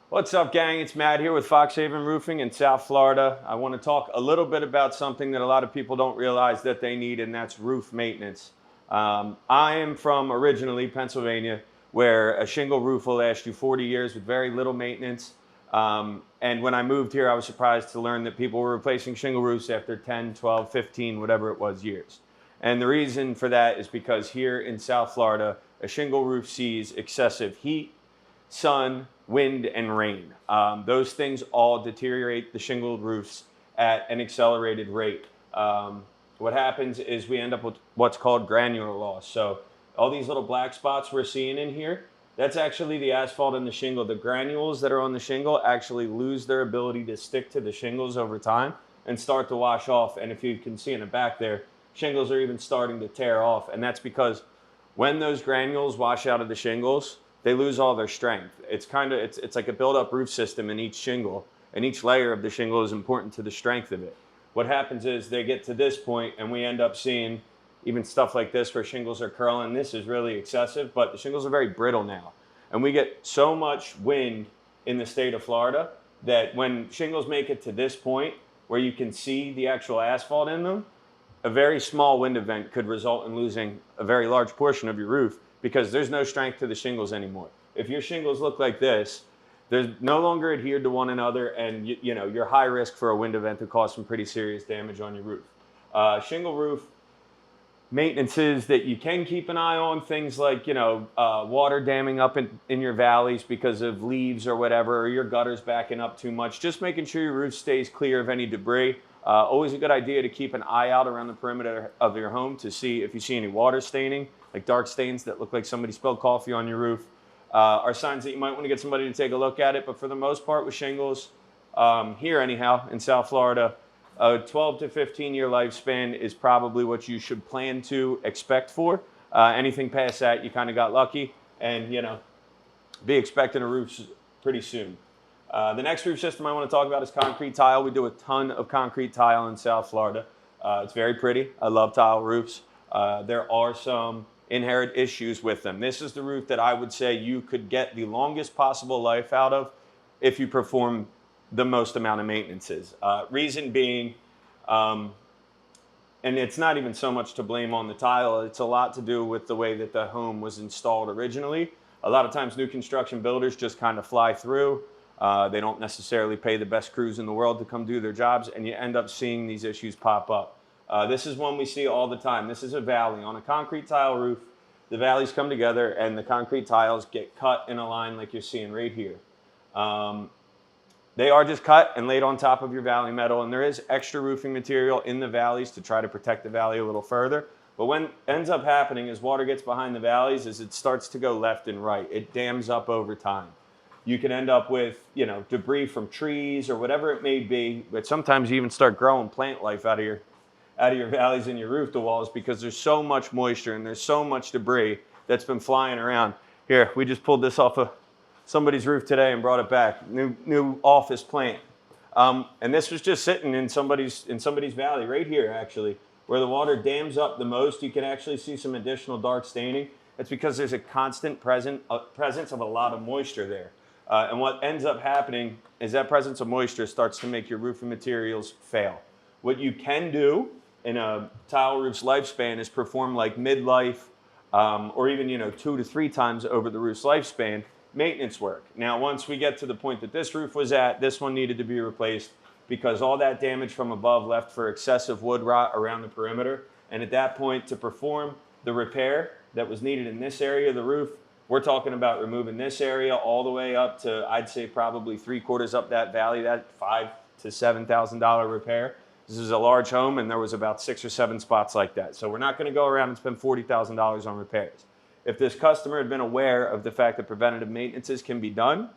What's up, gang? It's Matt here with FoxHaven Roofing in South Florida. I want to talk a little bit about something that a lot of people don't realize that they need, and that's roof maintenance. I am from originally Pennsylvania, where a shingle roof will last you 40 years with very little maintenance. And when I moved here, I was surprised to learn that people were replacing shingle roofs after 10, 12, 15, whatever it was, years. And the reason for that is because here in South Florida, a shingle roof sees excessive heat, sun, wind, and rain. Those things all deteriorate the shingled roofs at an accelerated rate. What happens is we end up with what's called granular loss. So all these little black spots we're seeing in here, that's actually the asphalt and the shingle. The granules that are on the shingle actually lose their ability to stick to the shingles over time and start to wash off. And if you can see in the back there, shingles are even starting to tear off. And that's because when those granules wash out of the shingles, they lose all their strength. It's like a build-up roof system in each shingle, and each layer of the shingle is important to the strength of it. What happens is they get to this point, and we end up seeing even stuff like this where shingles are curling. This is really excessive, but the shingles are very brittle now. And we get so much wind in the state of Florida that when shingles make it to this point where you can see the actual asphalt in them, a very small wind event could result in losing a very large portion of your roof because there's no strength to the shingles anymore. If your shingles look like this, they're no longer adhered to one another, and you're high risk for a wind event to cause some pretty serious damage on your roof. Shingle roof maintenances that you can keep an eye on, things like water damming up in your valleys because of leaves or whatever, or your gutters backing up too much. Just making sure your roof stays clear of any debris. Always a good idea to keep an eye out around the perimeter of your home to see if you see any water staining, like dark stains that look like somebody spilled coffee on your roof. Are signs that you might want to get somebody to take a look at it. But for the most part with shingles, here anyhow in South Florida, a 12 to 15 year lifespan is probably what you should plan to expect for. Anything past that, you kind of got lucky, and be expecting a roof pretty soon. The next roof system I want to talk about is concrete tile. We do a ton of concrete tile in South Florida. It's very pretty. I love tile roofs. There are some inherent issues with them. This is the roof that I would say you could get the longest possible life out of if you perform the most amount of maintenances. Reason being, and it's not even so much to blame on the tile, it's a lot to do with the way that the home was installed originally. A lot of times new construction builders just kind of fly through. They don't necessarily pay the best crews in the world to come do their jobs, and you end up seeing these issues pop up. This is one we see all the time. This is a valley. On a concrete tile roof, the valleys come together and the concrete tiles get cut in a line like you're seeing right here. They are just cut and laid on top of your valley metal, and there is extra roofing material in the valleys to try to protect the valley a little further. But what ends up happening as water gets behind the valleys is it starts to go left and right. It dams up over time. You can end up with, debris from trees or whatever it may be, but sometimes you even start growing plant life out of your valleys and your roof to walls because there's so much moisture and there's so much debris that's been flying around. Here, we just pulled this off of somebody's roof today and brought it back. New office plant. And this was just sitting in somebody's valley right here, actually, where the water dams up the most. You can actually see some additional dark staining. It's because there's a constant presence of a lot of moisture there. And what ends up happening is that presence of moisture starts to make your roofing materials fail. What you can do in a tile roof's lifespan is perform like midlife or even 2 to 3 times over the roof's lifespan maintenance work. Now, once we get to the point that this roof was at, this one needed to be replaced because all that damage from above left for excessive wood rot around the perimeter. And at that point, to perform the repair that was needed in this area of the roof, we're talking about removing this area all the way up to, I'd say, probably 3/4 up that valley, that $5,000 to $7,000 repair. This is a large home, and there was about 6 or 7 spots like that. So we're not going to go around and spend $40,000 on repairs. If this customer had been aware of the fact that preventative maintenances can be done,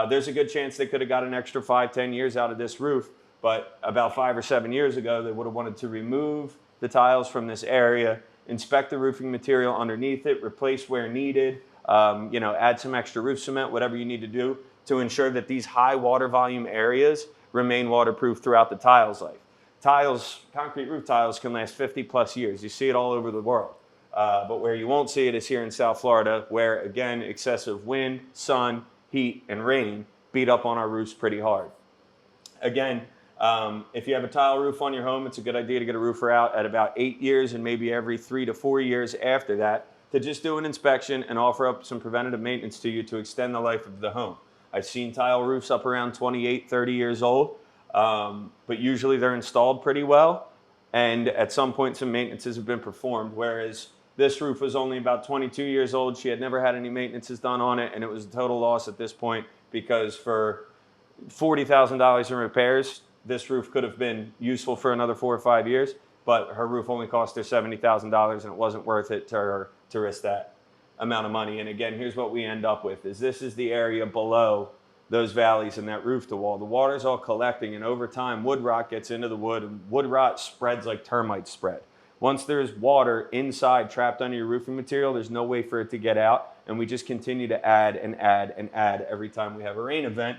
there's a good chance they could have got an extra 5, 10 years out of this roof. But about 5 or 7 years ago, they would have wanted to remove the tiles from this area, inspect the roofing material underneath it, replace where needed, add some extra roof cement, whatever you need to do to ensure that these high water volume areas remain waterproof throughout the tile's life. Concrete roof tiles can last 50 plus years. You see it all over the world. But where you won't see it is here in South Florida, where, again, excessive wind, sun, heat, and rain beat up on our roofs pretty hard. Again, if you have a tile roof on your home, it's a good idea to get a roofer out at about 8 years and maybe every 3 to 4 years after that to just do an inspection and offer up some preventative maintenance to you to extend the life of the home. I've seen tile roofs up around 28, 30 years old, but usually they're installed pretty well. And at some point, some maintenances have been performed, whereas this roof was only about 22 years old. She had never had any maintenances done on it, and it was a total loss at this point because for $40,000 in repairs, this roof could have been useful for another 4 or 5 years, but her roof only cost her $70,000, and it wasn't worth it to her to risk that amount of money. And again, here's what we end up with, is this is the area below those valleys and that roof to wall. The water's all collecting, and over time, wood rot gets into the wood, and wood rot spreads like termites spread. Once there's water inside trapped under your roofing material, there's no way for it to get out, and we just continue to add and add and add every time we have a rain event,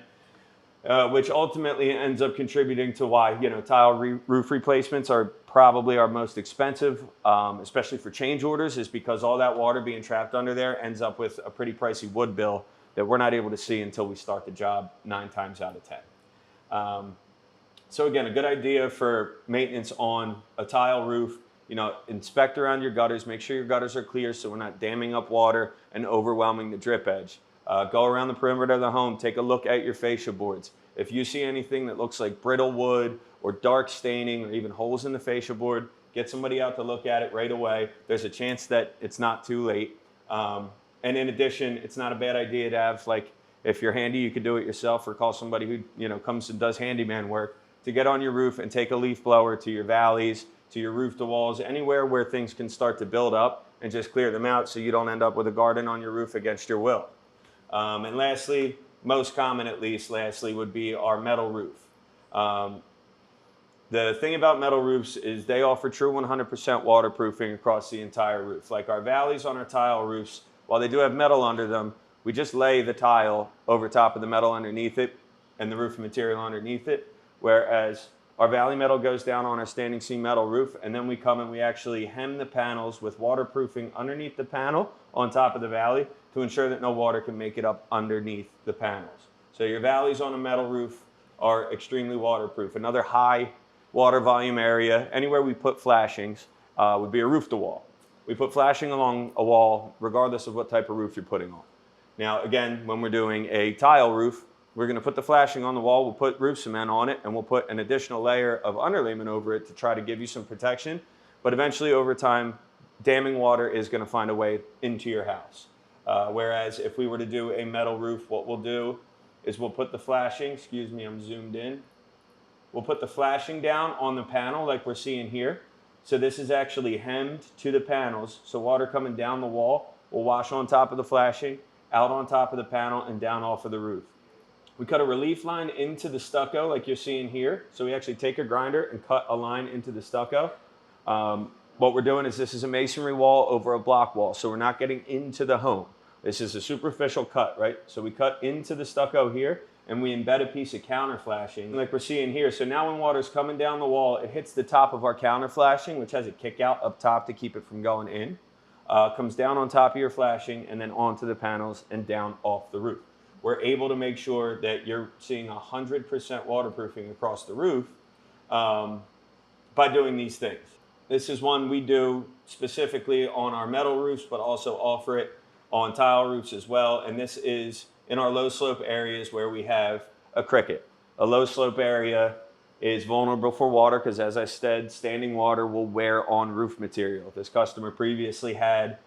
which ultimately ends up contributing to why, you know, tile roof replacements are probably our most expensive, especially for change orders, is because all that water being trapped under there ends up with a pretty pricey wood bill that we're not able to see until we start the job 9 times out of 10. So again, a good idea for maintenance on a tile roof, you know, inspect around your gutters, make sure your gutters are clear so we're not damming up water and overwhelming the drip edge. Go around the perimeter of the home, take a look at your fascia boards. If you see anything that looks like brittle wood or dark staining or even holes in the fascia board, get somebody out to look at it right away. There's a chance that it's not too late. And in addition, it's not a bad idea to have, like, if you're handy, you could do it yourself or call somebody who, you know, comes and does handyman work to get on your roof and take a leaf blower to your valleys, to your roof to walls, anywhere where things can start to build up, and just clear them out so you don't end up with a garden on your roof against your will. And lastly, most common at least, would be our metal roof. The thing about metal roofs is they offer true 100% waterproofing across the entire roof. Like our valleys on our tile roofs, while they do have metal under them, we just lay the tile over top of the metal underneath it and the roofing material underneath it, whereas our valley metal goes down on our standing seam metal roof, and then we come and we actually hem the panels with waterproofing underneath the panel on top of the valley to ensure that no water can make it up underneath the panels. So your valleys on a metal roof are extremely waterproof. Another high water volume area, anywhere we put flashings, would be a roof to wall. We put flashing along a wall regardless of what type of roof you're putting on. Now again, when we're doing a tile roof, we're going to put the flashing on the wall, we'll put roof cement on it, and we'll put an additional layer of underlayment over it to try to give you some protection. But eventually over time, damming water is going to find a way into your house. Whereas if we were to do a metal roof, what we'll do is we'll put the flashing, excuse me, I'm zoomed in. We'll put the flashing down on the panel like we're seeing here. So this is actually hemmed to the panels. So water coming down the wall will wash on top of the flashing, out on top of the panel, and down off of the roof. We cut a relief line into the stucco like you're seeing here. So we actually take a grinder and cut a line into the stucco. What we're doing is this is a masonry wall over a block wall. So we're not getting into the home. This is a superficial cut, right? So we cut into the stucco here and we embed a piece of counter flashing like we're seeing here. So now when water's coming down the wall, it hits the top of our counter flashing, which has a kick out up top to keep it from going in. Comes down on top of your flashing and then onto the panels and down off the roof. We're able to make sure that you're seeing 100% waterproofing across the roof by doing these things. This is one we do specifically on our metal roofs, but also offer it on tile roofs as well. And this is in our low slope areas where we have a cricket. A low slope area is vulnerable for water because, as I said, standing water will wear on roof material. This customer previously had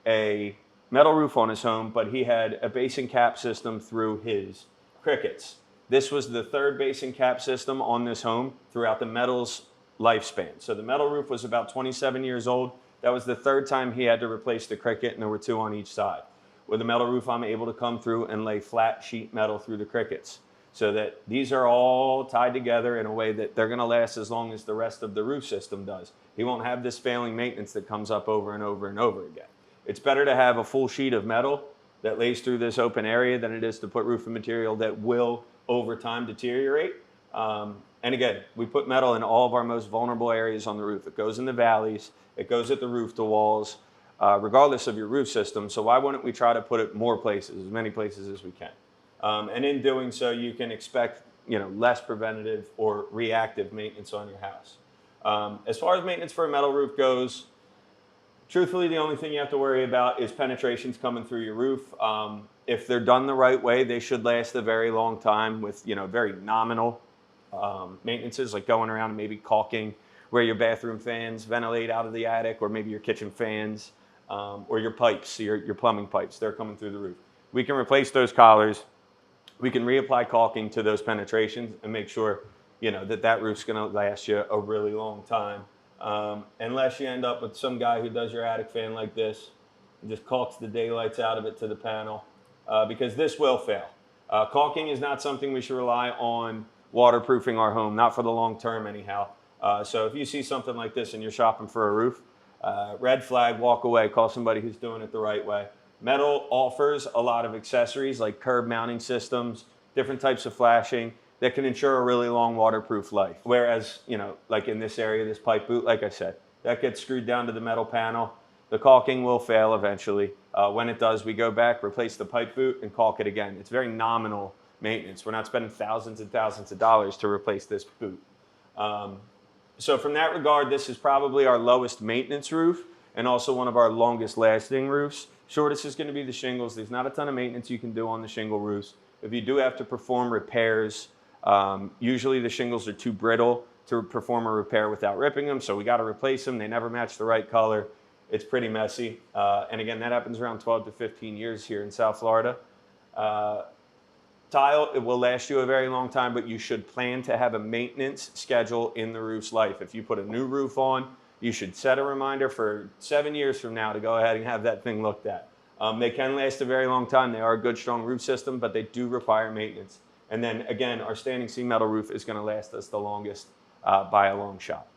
a metal roof on his home, but he had a basin cap system through his crickets. This was the third basin cap system on this home throughout the metal's lifespan. So the metal roof was about 27 years old. That was the third time he had to replace the cricket, and there were 2 on each side. With a metal roof, I'm able to come through and lay flat sheet metal through the crickets so that these are all tied together in a way that they're going to last as long as the rest of the roof system does. He won't have this failing maintenance that comes up over and over and over again. It's better to have a full sheet of metal that lays through this open area than it is to put roofing material that will over time deteriorate. And again, we put metal in all of our most vulnerable areas on the roof. It goes in the valleys, it goes at the roof to walls, regardless of your roof system. So why wouldn't we try to put it more places, as many places as we can? And in doing so, you can expect, less preventative or reactive maintenance on your house. As far as maintenance for a metal roof goes, truthfully, the only thing you have to worry about is penetrations coming through your roof. If they're done the right way, they should last a very long time with, very nominal maintenances, like going around and maybe caulking where your bathroom fans ventilate out of the attic, or maybe your kitchen fans, or your pipes, your plumbing pipes, they're coming through the roof. We can replace those collars. We can reapply caulking to those penetrations and make sure, that roof's going to last you a really long time. Unless you end up with some guy who does your attic fan like this and just caulks the daylights out of it to the panel, because this will fail. Caulking is not something we should rely on waterproofing our home, not for the long term anyhow. So if you see something like this and you're shopping for a roof, red flag, walk away, call somebody who's doing it the right way. Metal offers a lot of accessories like curb mounting systems, different types of flashing that can ensure a really long waterproof life. Whereas, like in this area, this pipe boot, like I said, that gets screwed down to the metal panel. The caulking will fail eventually. When it does, we go back, replace the pipe boot, and caulk it again. It's very nominal maintenance. We're not spending thousands and thousands of dollars to replace this boot. So from that regard, this is probably our lowest maintenance roof and also one of our longest lasting roofs. Shortest is going to be the shingles. There's not a ton of maintenance you can do on the shingle roofs. If you do have to perform repairs, usually the shingles are too brittle to perform a repair without ripping them, so we got to replace them. They never match the right color. It's pretty messy. And again, that happens around 12 to 15 years here in South Florida. Tile, it will last you a very long time, but you should plan to have a maintenance schedule in the roof's life. If you put a new roof on, you should set a reminder for 7 years from now to go ahead and have that thing looked at. They can last a very long time. They are a good, strong roof system, but they do require maintenance. And then again, our standing seam metal roof is going to last us the longest by a long shot.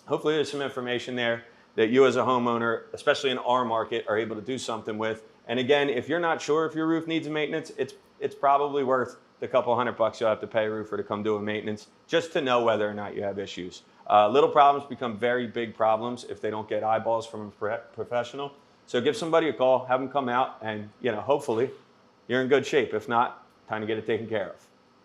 Hopefully there's some information there that you as a homeowner, especially in our market, are able to do something with. And again, if you're not sure if your roof needs maintenance, it's probably worth the couple $100 you'll have to pay a roofer to come do a maintenance just to know whether or not you have issues. Little problems become very big problems if they don't get eyeballs from a professional. So give somebody a call, have them come out, and hopefully you're in good shape. If not, time to get it taken care of.